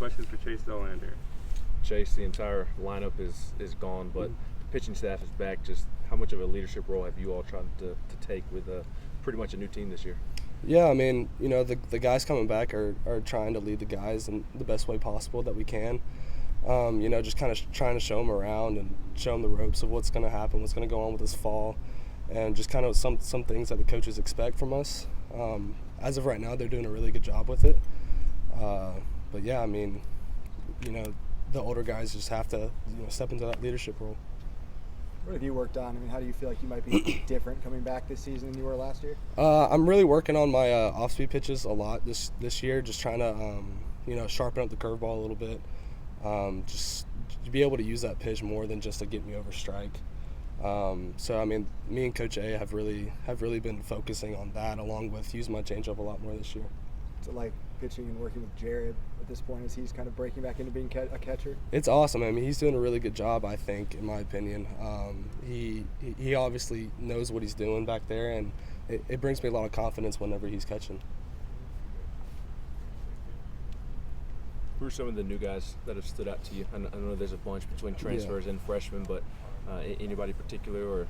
questions for Chase Dollander. Chase, the entire lineup is gone, but the pitching staff is back. Just how much of a leadership role have you all tried to take with pretty much a new team this year? Yeah, I mean, the guys coming back are trying to lead the guys in the best way possible that we can. Just kind of trying to show them around and show them the ropes of what's going to happen, what's going to go on with this fall, and just kind of some things that the coaches expect from us. As of right now, they're doing a really good job with it. But yeah, I mean, the older guys just have to step into that leadership role. What have you worked on? I mean, how do you feel like you might be different coming back this season than you were last year? I'm really working on my off-speed pitches a lot this year, just trying to sharpen up the curveball a little bit. Just to be able to use that pitch more than just to get me over strike. So I mean, me and Coach A have really been focusing on that, along with using my changeup a lot more this year. Is it like pitching and working with Jared at this point as he's kind of breaking back into being a catcher? It's awesome. I mean, he's doing a really good job, I think, in my opinion. He obviously knows what he's doing back there, and it brings me a lot of confidence whenever he's catching. Who are some of the new guys that have stood out to you? I know there's a bunch between transfers and freshmen, but anybody particular or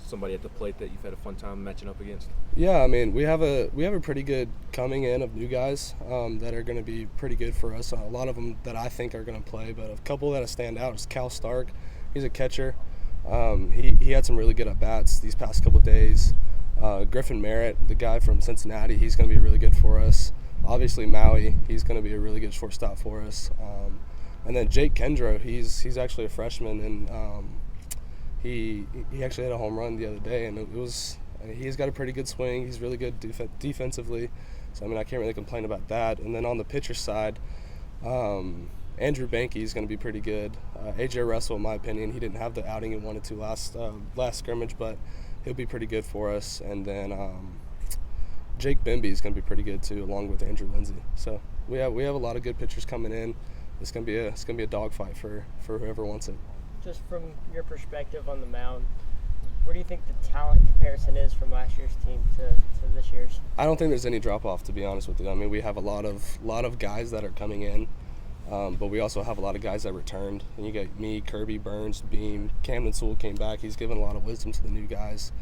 somebody at the plate that you've had a fun time matching up against? Yeah, I mean, we have a pretty good coming in of new guys that are going to be pretty good for us. A lot of them that I think are going to play, but a couple that stand out is Cal Stark. He's a catcher. He had some really good at-bats these past couple days. Griffin Merritt, the guy from Cincinnati, he's going to be really good for us. Obviously, Maui, he's going to be a really good shortstop for us. And then Jake Kendra, he's actually a freshman, and he actually had a home run the other day, and he's got a pretty good swing. He's really good defensively, so I mean I can't really complain about that. And then on the pitcher side, Andrew Banky is going to be pretty good. AJ Russell, in my opinion, he didn't have the outing he wanted to last scrimmage, but he'll be pretty good for us. And then Jake Bimby is going to be pretty good too, along with Andrew Lindsay. So we have a lot of good pitchers coming in. It's going to be a dogfight for whoever wants it. Just from your perspective on the mound, where do you think the talent comparison is from last year's team to this year's? I don't think there's any drop-off, to be honest with you. I mean, we have a lot of guys that are coming in, but we also have a lot of guys that returned. And you got me, Kirby, Burns, Beam, Camden Sewell came back. He's given a lot of wisdom to the new guys.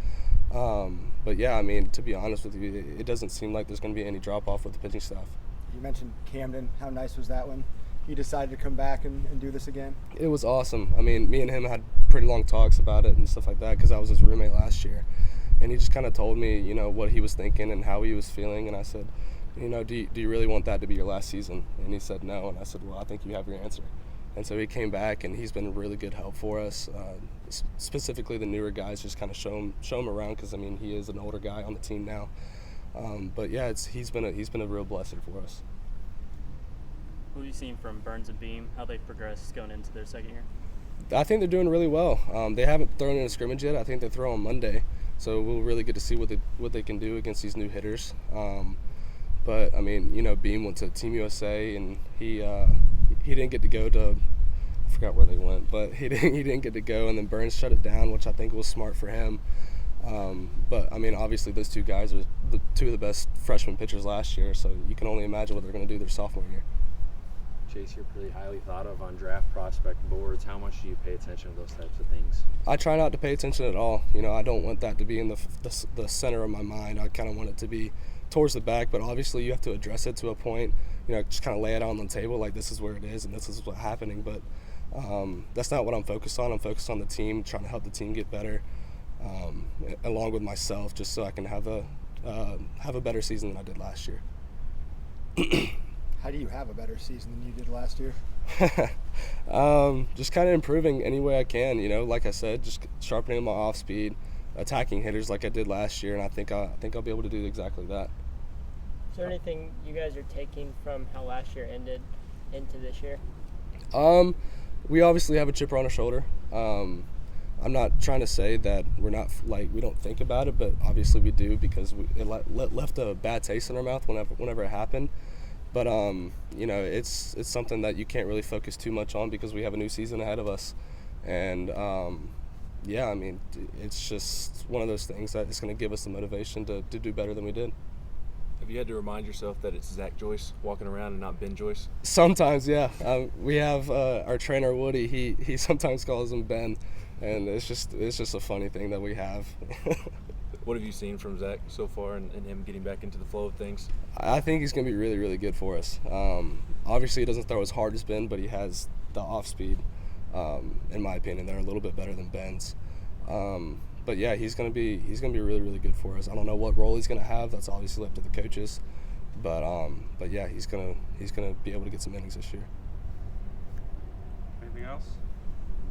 But yeah, I mean, to be honest with you, it doesn't seem like there's going to be any drop-off with the pitching staff. You mentioned Camden. How nice was that when he decided to come back and do this again? It was awesome. I mean, me and him had pretty long talks about it and stuff like that because I was his roommate last year. And he just kind of told me, what he was thinking and how he was feeling. And I said, do you really want that to be your last season? And he said no. And I said, well, I think you have your answer. And so he came back, and he's been a really good help for us. Specifically, the newer guys, just kind of show him around because, I mean, he is an older guy on the team now. But yeah, he's been a real blessing for us. What have you seen from Burns and Beam, how they've progressed going into their second year? I think they're doing really well. They haven't thrown in a scrimmage yet. I think they throw on Monday, so we'll really get to see what they can do against these new hitters. But I mean, Beam went to Team USA, and he didn't get to go to, I forgot where they went, but he didn't get to go, and then Burns shut it down, which I think was smart for him. But I mean, obviously those two guys are the two of the best freshman pitchers last year, so you can only imagine what they're going to do their sophomore year. Chase, you're pretty highly thought of on draft prospect boards. How much do you pay attention to those types of things? I try not to pay attention at all. I don't want that to be in the center of my mind. I kind of want it to be towards the back, but obviously you have to address it to a point. Just kind of lay it out on the table like this is where it is and this is what's happening. But that's not what I'm focused on. I'm focused on the team, trying to help the team get better, along with myself, just so I can have a better season than I did last year. How do you have a better season than you did last year? Just kind of improving any way I can. Like I said, just sharpening my off speed, attacking hitters like I did last year, and I think I'll be able to do exactly that. Is there anything you guys are taking from how last year ended into this year? We obviously have a chip on our shoulder. I'm not trying to say that we don't think about it, but obviously we do because it left a bad taste in our mouth whenever it happened. But it's something that you can't really focus too much on because we have a new season ahead of us, and yeah, I mean, it's just one of those things that is going to give us the motivation to do better than we did. Have you had to remind yourself that it's Zach Joyce walking around and not Ben Joyce? Sometimes, yeah. We have our trainer Woody. He sometimes calls him Ben, and it's just a funny thing that we have. What have you seen from Zach so far and him getting back into the flow of things? I think he's going to be really, really good for us. Obviously, he doesn't throw as hard as Ben, but he has the off speed. In my opinion, they're a little bit better than Ben's. But yeah, he's going to be really, really good for us. I don't know what role he's going to have. That's obviously up to the coaches. But yeah, he's gonna be able to get some innings this year. Anything else?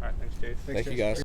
All right, thanks, Chase. Thank you, guys.